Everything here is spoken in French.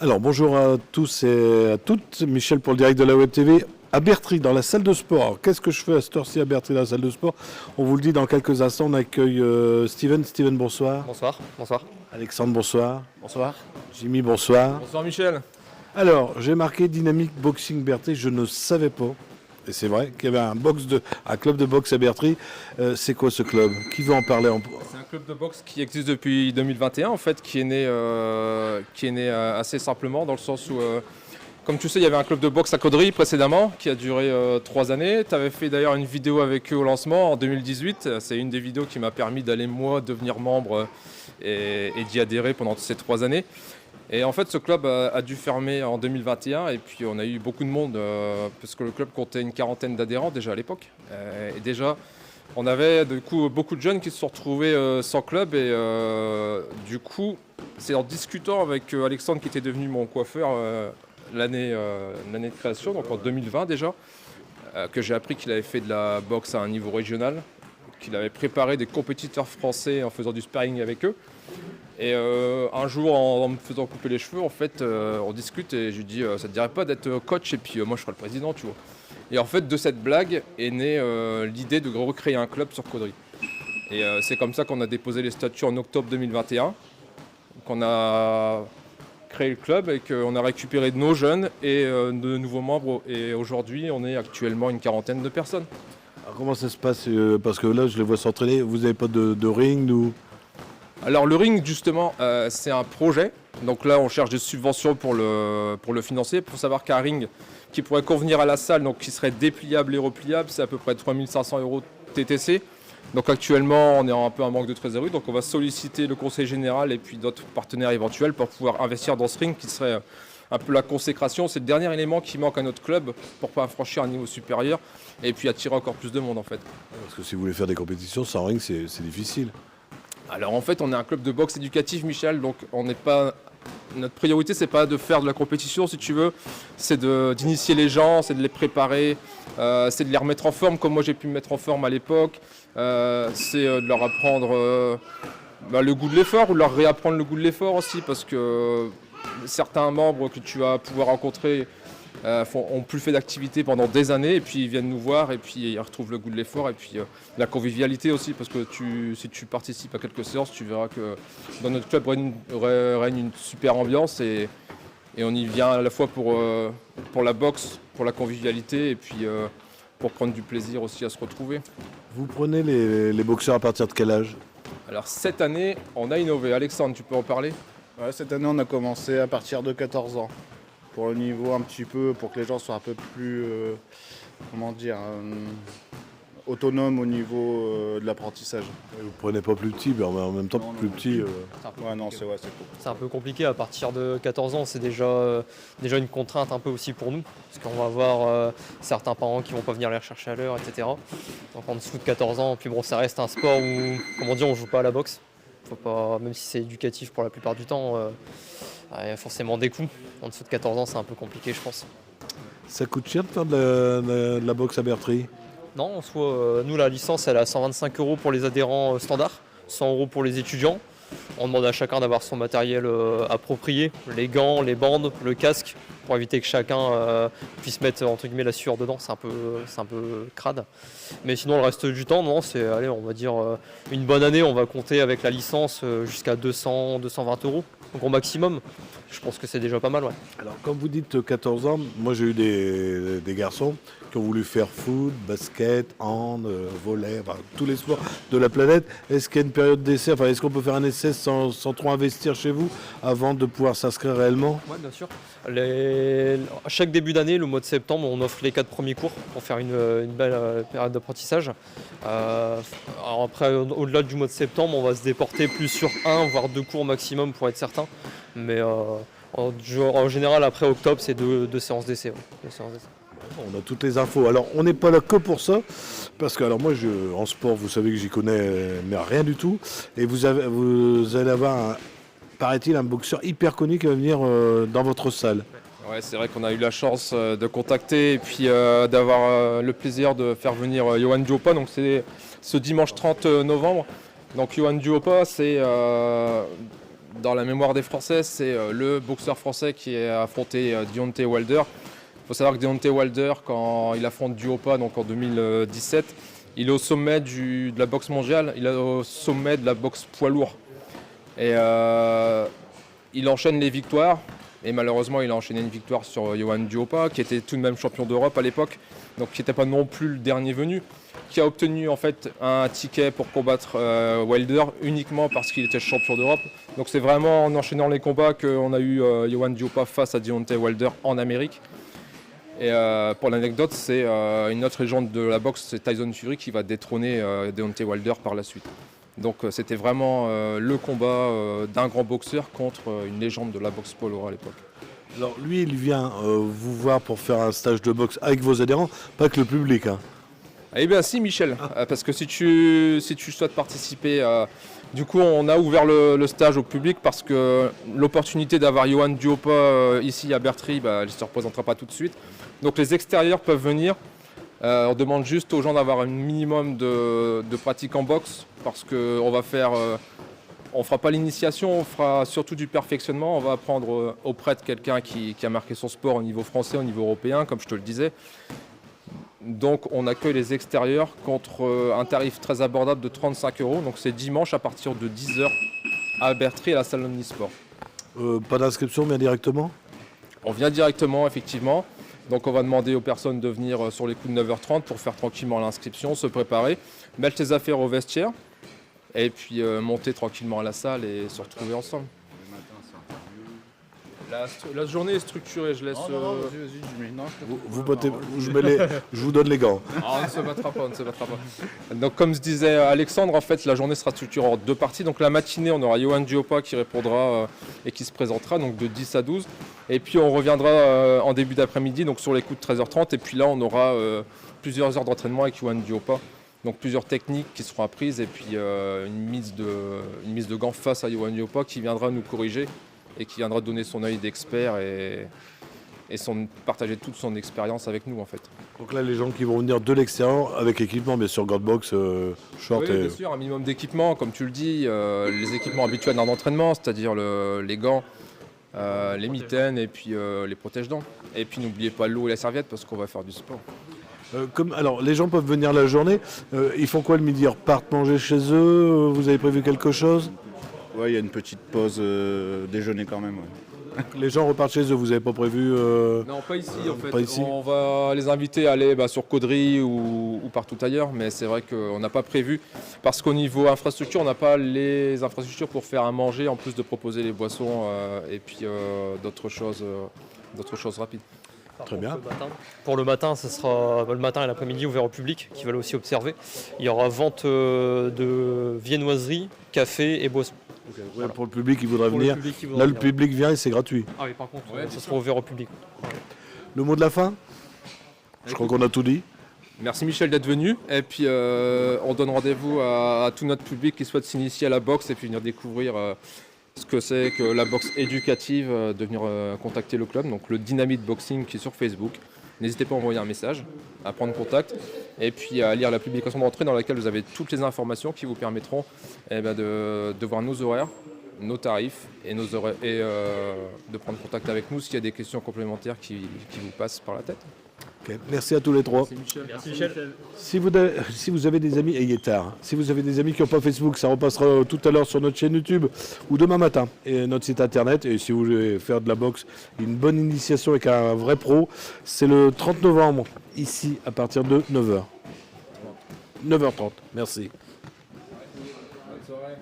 Alors bonjour à tous et à toutes, Michel pour le direct de la Web TV à Bertry dans la salle de sport. Alors, qu'est-ce que je fais à cette heure-ci à Bertry dans la salle de sport? On vous le dit dans quelques instants, on accueille Steven. Steven, bonsoir. Bonsoir, bonsoir. Alexandre, bonsoir. Bonsoir. Jimmy, bonsoir. Bonsoir Michel. Alors, j'ai marqué Dynamic Boxing Bertry, je ne savais pas, et c'est vrai, qu'il y avait un club de boxe à Bertry. C'est quoi ce club? Qui veut en parler C'est un club de boxe qui existe depuis 2021 en fait, qui est né assez simplement dans le sens où, comme tu sais, il y avait un club de boxe à Caudry précédemment qui a duré 3 années. Tu avais fait d'ailleurs une vidéo avec eux au lancement en 2018. C'est une des vidéos qui m'a permis d'aller moi devenir membre et d'y adhérer pendant ces 3 années. Et en fait, ce club a dû fermer en 2021 et puis on a eu beaucoup de monde parce que le club comptait une quarantaine d'adhérents déjà à l'époque. Et déjà, on avait du coup beaucoup de jeunes qui se sont retrouvés sans club et du coup, c'est en discutant avec Alexandre qui était devenu mon coiffeur l'année de création, donc en 2020 déjà, que j'ai appris qu'il avait fait de la boxe à un niveau régional, qu'il avait préparé des compétiteurs français en faisant du sparring avec eux. Et un jour, en me faisant couper les cheveux, en fait, on discute et je lui dis ça te dirait pas d'être coach et puis moi je serai le président, tu vois. Et en fait, de cette blague est née l'idée de recréer un club sur Caudry. Et c'est comme ça qu'on a déposé les statuts en octobre 2021, qu'on a créé le club et qu'on a récupéré de nos jeunes et de nouveaux membres. Et aujourd'hui, on est actuellement une quarantaine de personnes. Alors, comment ça se passe? Parce que là, je les vois s'entraîner. Vous n'avez pas de ring ou... Alors le ring justement c'est un projet, donc là on cherche des subventions pour le financer, pour savoir qu'un ring qui pourrait convenir à la salle, donc qui serait dépliable et repliable, c'est à peu près 3500 € TTC. Donc actuellement on est un peu en manque de trésorerie, donc on va solliciter le conseil général et puis d'autres partenaires éventuels pour pouvoir investir dans ce ring qui serait un peu la consécration. C'est le dernier élément qui manque à notre club pour pas franchir un niveau supérieur et puis attirer encore plus de monde en fait. Parce que si vous voulez faire des compétitions sans ring, c'est difficile. Alors en fait, on est un club de boxe éducatif, Michel, donc on n'est pas... Notre priorité, c'est pas de faire de la compétition, si tu veux, c'est d'initier les gens, c'est de les préparer, c'est de les remettre en forme, comme moi j'ai pu me mettre en forme à l'époque, c'est de leur apprendre le goût de l'effort, ou de leur réapprendre le goût de l'effort aussi, parce que certains membres que tu vas pouvoir rencontrer ont plus fait d'activité pendant des années et puis ils viennent nous voir et puis ils retrouvent le goût de l'effort et puis la convivialité aussi parce que si tu participes à quelques séances, tu verras que dans notre club règne une super ambiance et on y vient à la fois pour la boxe, pour la convivialité et puis pour prendre du plaisir aussi à se retrouver. Vous prenez les boxeurs à partir de quel âge? Alors cette année, on a innové. Alexandre, tu peux en parler? Ouais, cette année, on a commencé à partir de 14 ans. Pour le niveau un petit peu, pour que les gens soient un peu plus, autonomes au niveau de l'apprentissage. Vous prenez pas plus petit, mais en même temps Non, plus non. petit. Ouais, non, c'est cool. C'est un peu compliqué à partir de 14 ans, c'est déjà une contrainte un peu aussi pour nous, parce qu'on va avoir certains parents qui vont pas venir les rechercher à l'heure, etc. Donc en dessous de 14 ans, puis bon, ça reste un sport où, comment dire, on joue pas à la boxe. Faut pas, même si c'est éducatif pour la plupart du temps, il y a forcément des coûts. En dessous de 14 ans, c'est un peu compliqué, je pense. Ça coûte cher de faire de la boxe à Bertry? Non, en soi, nous, la licence, elle est à 125 € pour les adhérents standards, 100 € pour les étudiants. On demande à chacun d'avoir son matériel approprié, les gants, les bandes, le casque, pour éviter que chacun puisse mettre entre guillemets la sueur dedans, c'est un peu crade. Mais sinon le reste du temps, non, c'est, allez, on va dire une bonne année, on va compter avec la licence jusqu'à 200, 220 €, donc au maximum. Je pense que c'est déjà pas mal, ouais. Alors quand vous dites 14 ans, moi j'ai eu des garçons qui ont voulu faire foot, basket, hand, volley, enfin, tous les sports de la planète. Est-ce qu'il y a une période d'essai, enfin est-ce qu'on peut faire un essai sans trop investir chez vous avant de pouvoir s'inscrire réellement? Oui, bien sûr. Chaque début d'année, le mois de septembre, on offre les 4 premiers cours pour faire une belle période d'apprentissage. Alors après, au-delà du mois de septembre, on va se déporter plus sur 1 voire 2 cours maximum pour être certain. Mais en général, après octobre, c'est deux séances d'essai. Ouais. 2 séances d'essai. On a toutes les infos. Alors, on n'est pas là que pour ça, parce que alors moi, en sport, vous savez que j'y connais mais rien du tout. Et vous allez avoir, paraît-il, un boxeur hyper connu qui va venir dans votre salle. Ouais, c'est vrai qu'on a eu la chance de contacter et puis d'avoir le plaisir de faire venir Johan Duopa. Donc c'est ce dimanche 30 novembre. Donc Johan Duopa, c'est dans la mémoire des Français, c'est le boxeur français qui a affronté Deontay Wilder. Il faut savoir que Deontay Wilder, quand il affronte Duhaupas, donc en 2017, il est au sommet de la boxe mondiale, il est au sommet de la boxe poids lourd. Et il enchaîne les victoires. Et malheureusement, il a enchaîné une victoire sur Johan Duhaupas, qui était tout de même champion d'Europe à l'époque, donc qui n'était pas non plus le dernier venu, qui a obtenu en fait un ticket pour combattre Wilder uniquement parce qu'il était champion d'Europe. Donc c'est vraiment en enchaînant les combats qu'on a eu Johan Duhaupas face à Deontay Wilder en Amérique. Et pour l'anecdote, c'est une autre légende de la boxe, c'est Tyson Fury qui va détrôner Deontay Wilder par la suite. Donc c'était vraiment le combat d'un grand boxeur contre une légende de la boxe poids lourd à l'époque. Alors lui, il vient vous voir pour faire un stage de boxe avec vos adhérents, pas que le public. Hein. Eh bien si Michel, parce que si tu souhaites participer, du coup on a ouvert le stage au public parce que l'opportunité d'avoir Johan Duhaupas ici à Bertry, elle ne se représentera pas tout de suite. Donc les extérieurs peuvent venir. On demande juste aux gens d'avoir un minimum de pratique en boxe parce qu'on va faire, on fera pas l'initiation, on fera surtout du perfectionnement. On va apprendre auprès de quelqu'un qui a marqué son sport au niveau français, au niveau européen, comme je te le disais. Donc on accueille les extérieurs contre un tarif très abordable de 35 €. Donc c'est dimanche à partir de 10 h à Bertry à la salle Omnisport. Pas d'inscription, mais directement ? On vient directement effectivement. Donc on va demander aux personnes de venir sur les coups de 9h30 pour faire tranquillement l'inscription, se préparer, mettre les affaires au vestiaire et puis monter tranquillement à la salle et se retrouver ensemble. La journée est structurée, je laisse... Je vous donne les gants. Ah, on ne se battra pas, on ne se battra pas. Donc comme se disait Alexandre, en fait la journée sera structurée en 2 parties. Donc la matinée, on aura Johan Duhaupas qui répondra et qui se présentera, donc de 10 à 12. Et puis on reviendra en début d'après-midi, donc sur les coups de 13h30. Et puis là, on aura plusieurs heures d'entraînement avec Johan Duhaupas. Donc plusieurs techniques qui seront apprises et puis une mise de gants face à Johan Duhaupas qui viendra nous corriger et qui viendra donner son œil d'expert et partager toute son expérience avec nous en fait. Donc là, les gens qui vont venir de l'extérieur, avec équipement, bien sûr, gants de boxe, short Oui, et... bien sûr, un minimum d'équipement, comme tu le dis, les équipements habituels d'un entraînement, c'est-à-dire les gants, les mitaines et puis les protège-dents. Et puis n'oubliez pas l'eau et la serviette parce qu'on va faire du sport. Alors, les gens peuvent venir la journée. Ils font quoi le midi ? Ils repartent manger chez eux ? Vous avez prévu quelque chose ? Ouais, il y a une petite pause déjeuner quand même. Ouais. Les gens repartent chez eux, vous n'avez pas prévu Non, pas ici en fait. Pas ici. On va les inviter à aller sur Caudry ou partout ailleurs, mais c'est vrai qu'on n'a pas prévu parce qu'au niveau infrastructure, on n'a pas les infrastructures pour faire à manger en plus de proposer les boissons et puis d'autres choses rapides. Très bien. Pour le matin, ça sera le matin et l'après-midi ouvert au public qui veulent aussi observer. Il y aura vente de viennoiseries, café et boissons. Ouais, Voilà. pour le public qui voudrait Pour venir. le public qui voudra Là, le venir. public vient et c'est gratuit. Ah oui, par contre, Ouais, ça bien sera ouvert au public. Le mot de la fin ? Je crois qu'on a tout dit. Merci Michel d'être venu et puis on donne rendez-vous à tout notre public qui souhaite s'initier à la boxe et puis venir découvrir ce que c'est que la boxe éducative, de venir contacter le club, donc le Dynamite Boxing qui est sur Facebook. N'hésitez pas à envoyer un message, à prendre contact et puis à lire la publication d'entrée dans laquelle vous avez toutes les informations qui vous permettront de voir nos horaires, nos tarifs et de prendre contact avec nous s'il y a des questions complémentaires qui vous passent par la tête. Ok. Merci à tous les trois. Merci Michel. Si vous avez des amis, et il est tard, hein, si vous avez des amis qui n'ont pas Facebook, ça repassera tout à l'heure sur notre chaîne YouTube ou demain matin et notre site internet. Et si vous voulez faire de la boxe, une bonne initiation avec un vrai pro, c'est le 30 novembre, ici à partir de 9h. 9h30, merci. Bonne soirée.